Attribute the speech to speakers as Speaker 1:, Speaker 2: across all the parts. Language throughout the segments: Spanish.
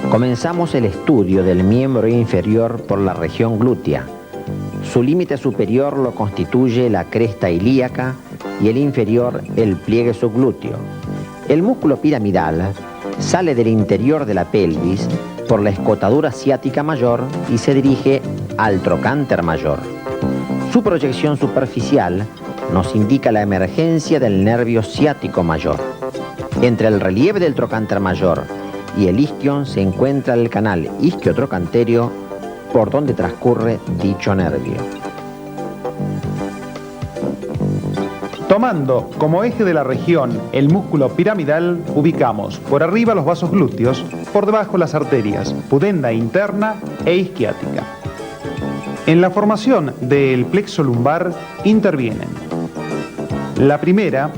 Speaker 1: Comenzamos el estudio del miembro inferior por la región glútea. Su límite superior lo constituye la cresta ilíaca y el inferior el pliegue subglúteo. El músculo piramidal sale del interior de la pelvis por la escotadura ciática mayor y se dirige al trocánter mayor. Su proyección superficial nos indica la emergencia del nervio ciático mayor. Entre el relieve del trocánter mayor y el isquion se encuentra el canal isquiotrocanterio por donde transcurre dicho nervio.
Speaker 2: Tomando como eje de la región el músculo piramidal, ubicamos por arriba los vasos glúteos, por debajo las arterias pudenda interna e isquiática. En la formación del plexo lumbar intervienen la primera,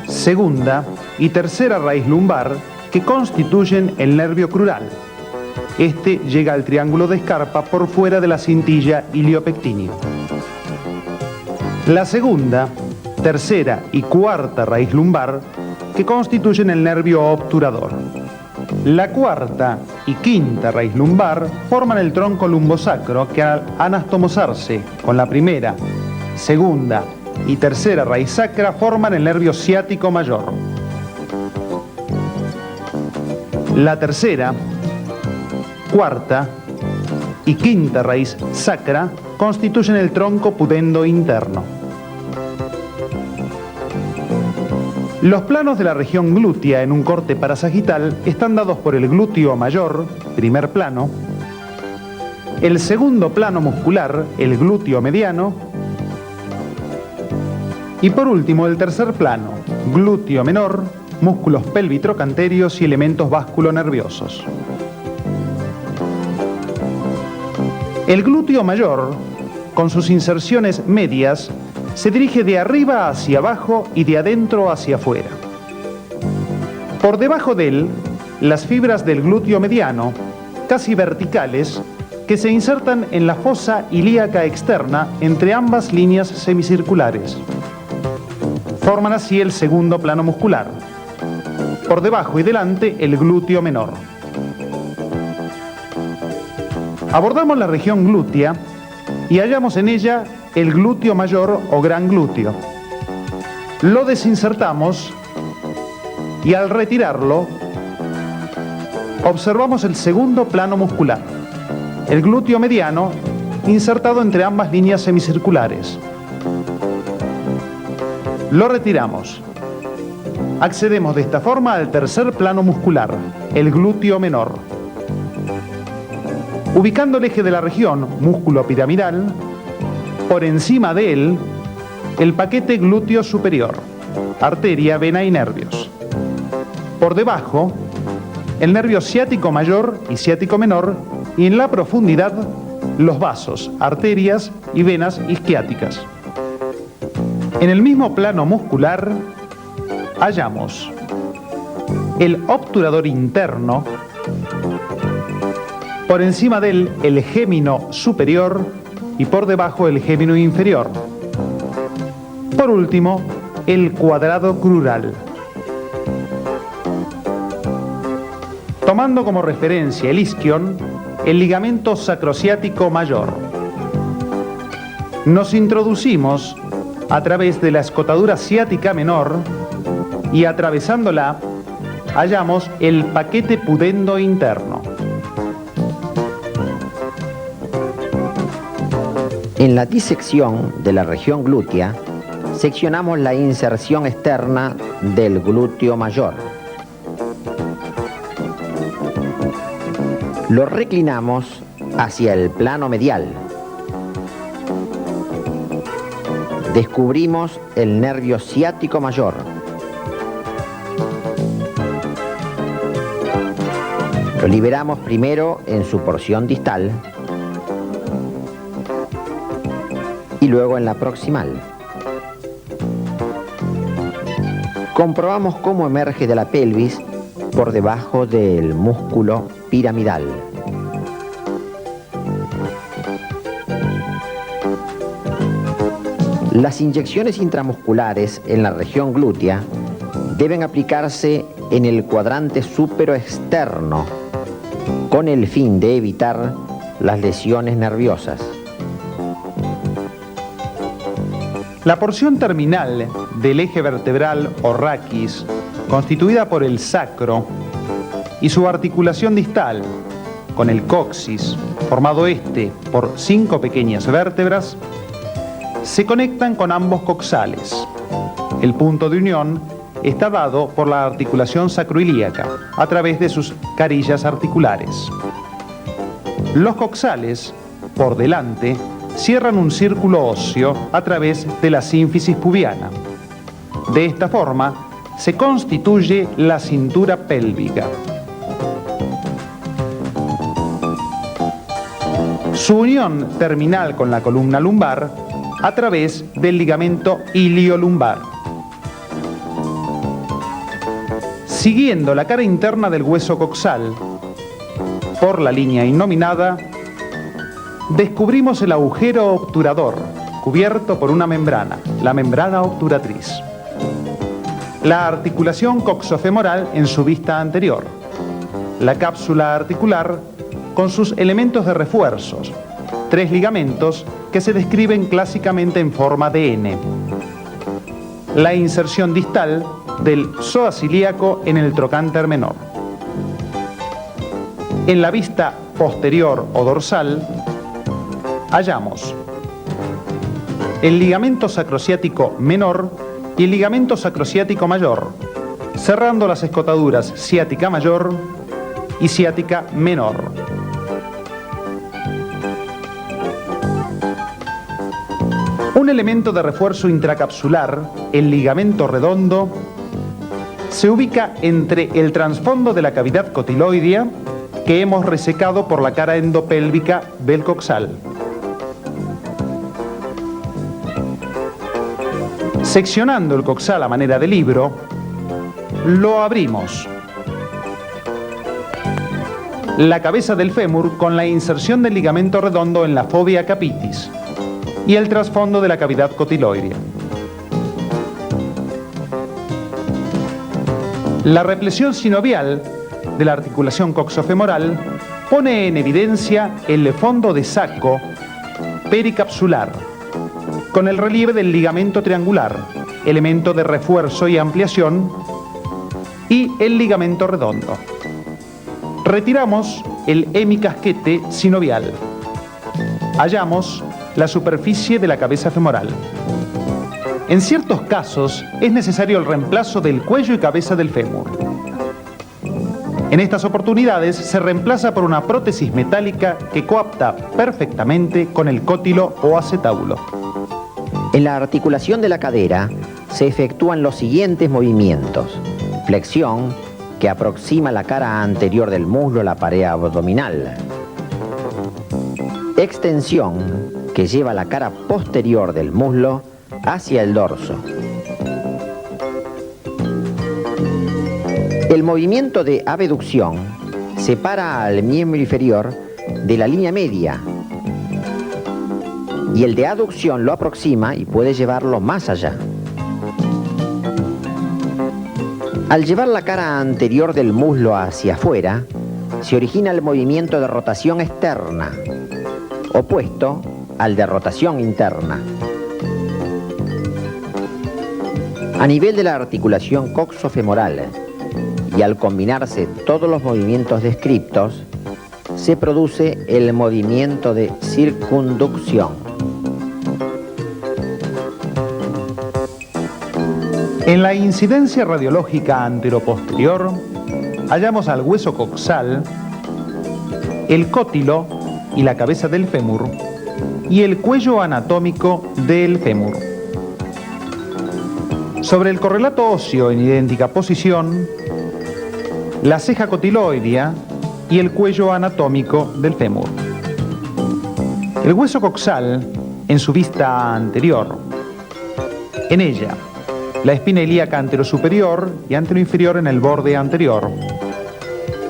Speaker 2: segunda y tercera raíz lumbar que constituyen el nervio crural. Este llega al triángulo de Scarpa por fuera de la cintilla iliopectínea. La segunda, tercera y cuarta raíz lumbar que constituyen el nervio obturador. La cuarta y quinta raíz lumbar forman el tronco lumbosacro que al anastomosarse con la primera, segunda y tercera raíz sacra forman el nervio ciático mayor. La tercera, cuarta y quinta raíz sacra constituyen el tronco pudendo interno. Los planos de la región glútea en un corte parasagital están dados por el glúteo mayor, primer plano, el segundo plano muscular, el glúteo mediano, y por último el tercer plano, glúteo menor, músculos pelvitrocanterios y elementos vasculonerviosos. El glúteo mayor, con sus inserciones medias, se dirige de arriba hacia abajo y de adentro hacia afuera. Por debajo de él, las fibras del glúteo mediano, casi verticales, que se insertan en la fosa ilíaca externa entre ambas líneas semicirculares. Forman así el segundo plano muscular. Por debajo y delante, el glúteo menor. Abordamos la región glútea y hallamos en ella el glúteo mayor o gran glúteo. Lo desinsertamos y al retirarlo observamos el segundo plano muscular, el glúteo mediano insertado entre ambas líneas semicirculares. Lo retiramos. Accedemos de esta forma al tercer plano muscular, el glúteo menor. Ubicando el eje de la región, músculo piramidal, por encima de él, el paquete glúteo superior, arteria, vena y nervios. Por debajo, el nervio ciático mayor y ciático menor, y en la profundidad, los vasos, arterias y venas isquiáticas. En el mismo plano muscular, hallamos el obturador interno, por encima de él el gémino superior y por debajo el gémino inferior. Por último, el cuadrado crural. Tomando como referencia el isquion, el ligamento sacrociático mayor. Nos introducimos a través de la escotadura ciática menor y atravesándola hallamos el paquete pudendo interno.
Speaker 1: En la disección de la región glútea, seccionamos la inserción externa del glúteo mayor. Lo reclinamos hacia el plano medial. Descubrimos el nervio ciático mayor. Lo liberamos primero en su porción distal y luego en la proximal. Comprobamos cómo emerge de la pelvis por debajo del músculo piramidal. Las inyecciones intramusculares en la región glútea deben aplicarse en el cuadrante súpero-externo con el fin de evitar las lesiones nerviosas.
Speaker 2: La porción terminal del eje vertebral o raquis, constituida por el sacro, y su articulación distal con el coxis, formado por 5 pequeñas vértebras, se conectan con ambos coxales. El punto de unión está dado por la articulación sacroilíaca a través de sus carillas articulares. Los coxales, por delante, cierran un círculo óseo a través de la sínfisis pubiana. De esta forma, se constituye la cintura pélvica. Su unión terminal con la columna lumbar a través del ligamento iliolumbar. Siguiendo la cara interna del hueso coxal, por la línea innominada, descubrimos el agujero obturador, cubierto por una membrana, la membrana obturatriz. La articulación coxofemoral en su vista anterior, la cápsula articular con sus elementos de refuerzos, 3 ligamentos que se describen clásicamente en forma de N. La inserción distal del psoas ilíaco en el trocánter menor. En la vista posterior o dorsal hallamos el ligamento sacrociático menor y el ligamento sacrociático mayor, cerrando las escotaduras ciática mayor y ciática menor. Un elemento de refuerzo intracapsular, el ligamento redondo, se ubica entre el trasfondo de la cavidad cotiloidea que hemos resecado por la cara endopélvica del coxal. Seccionando el coxal a manera de libro, lo abrimos. La cabeza del fémur con la inserción del ligamento redondo en la fovea capitis y el trasfondo de la cavidad cotiloidea. La represión sinovial de la articulación coxofemoral pone en evidencia el fondo de saco pericapsular con el relieve del ligamento triangular, elemento de refuerzo y ampliación, y el ligamento redondo. Retiramos el hemicasquete sinovial. Hallamos la superficie de la cabeza femoral. En ciertos casos es necesario el reemplazo del cuello y cabeza del fémur. En estas oportunidades se reemplaza por una prótesis metálica que coapta perfectamente con el cótilo o acetábulo.
Speaker 1: En la articulación de la cadera se efectúan los siguientes movimientos: flexión, que aproxima la cara anterior del muslo a la pared abdominal; extensión, que lleva la cara posterior del muslo hacia el dorso; el movimiento de abducción separa al miembro inferior de la línea media, y el de aducción lo aproxima y puede llevarlo más allá. Al llevar la cara anterior del muslo hacia afuera, se origina el movimiento de rotación externa, opuesto al de rotación interna. A nivel de la articulación coxofemoral, y al combinarse todos los movimientos descriptos, se produce el movimiento de circunducción.
Speaker 2: En la incidencia radiológica anteroposterior hallamos al hueso coxal, el cótilo y la cabeza del fémur y el cuello anatómico del fémur. Sobre el correlato óseo en idéntica posición, la ceja cotiloidea y el cuello anatómico del fémur. El hueso coxal en su vista anterior. En ella, la espina ilíaca anterosuperior y anteroinferior en el borde anterior.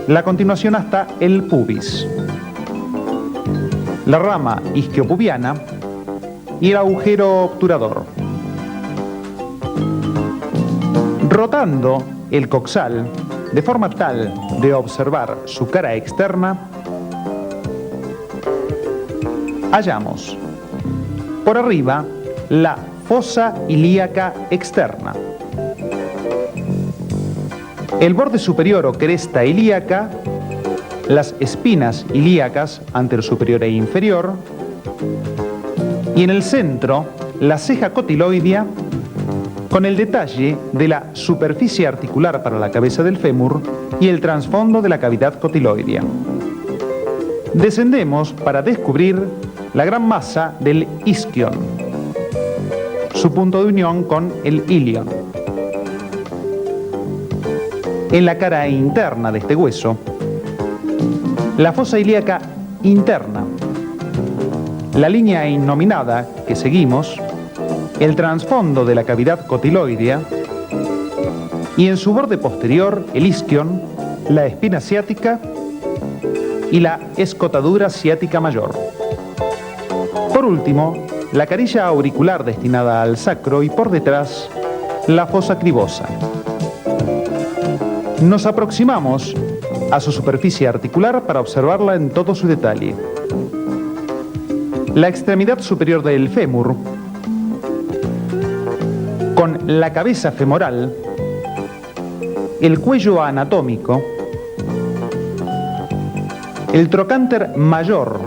Speaker 2: La continuación hasta el pubis. La rama isquiopubiana y el agujero obturador. Rotando el coxal de forma tal de observar su cara externa, hallamos por arriba la fosa ilíaca externa, el borde superior o cresta ilíaca, las espinas ilíacas antero superior e inferior, y en el centro la ceja cotiloidea con el detalle de la superficie articular para la cabeza del fémur y el trasfondo de la cavidad cotiloidea. Descendemos para descubrir la gran masa del isquion, su punto de unión con el ilion. En la cara interna de este hueso, la fosa ilíaca interna, la línea innominada que seguimos, el trasfondo de la cavidad cotiloidea y en su borde posterior el isquion, la espina ciática y la escotadura ciática mayor. Por último, la carilla auricular destinada al sacro y por detrás la fosa cribosa. Nos aproximamos a su superficie articular para observarla en todo su detalle. La extremidad superior del fémur, con la cabeza femoral, el cuello anatómico, el trocánter mayor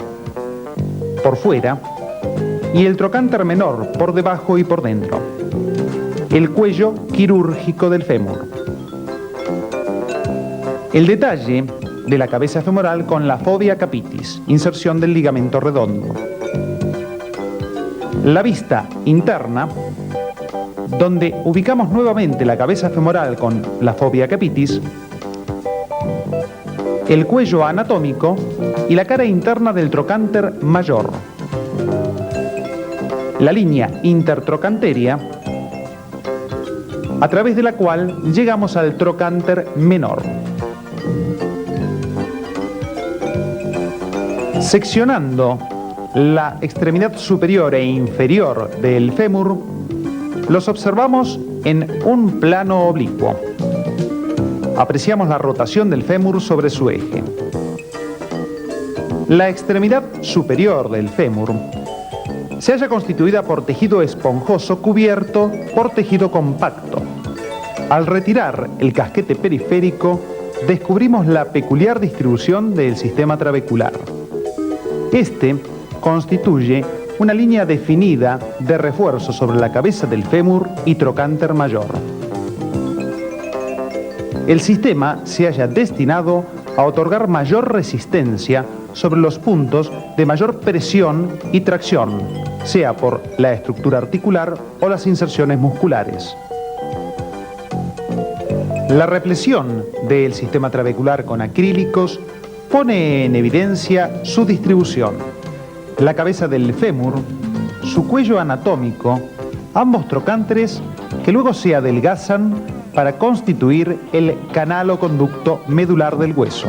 Speaker 2: por fuera y el trocánter menor por debajo y por dentro, el cuello quirúrgico del fémur. El detalle de la cabeza femoral con la fovea capitis, inserción del ligamento redondo. La vista interna, donde ubicamos nuevamente la cabeza femoral con la fovea capitis, el cuello anatómico y la cara interna del trocánter mayor. La línea intertrocanteria, a través de la cual llegamos al trocánter menor. Seccionando la extremidad superior e inferior del fémur, los observamos en un plano oblicuo. Apreciamos la rotación del fémur sobre su eje. La extremidad superior del fémur se halla constituida por tejido esponjoso cubierto por tejido compacto. Al retirar el casquete periférico, descubrimos la peculiar distribución del sistema trabecular. Este constituye una línea definida de refuerzo sobre la cabeza del fémur y trocánter mayor. El sistema se halla destinado a otorgar mayor resistencia sobre los puntos de mayor presión y tracción, sea por la estructura articular o las inserciones musculares. La represión del sistema trabecular con acrílicos pone en evidencia su distribución. La cabeza del fémur, su cuello anatómico, ambos trocánteres que luego se adelgazan para constituir el canal o conducto medular del hueso.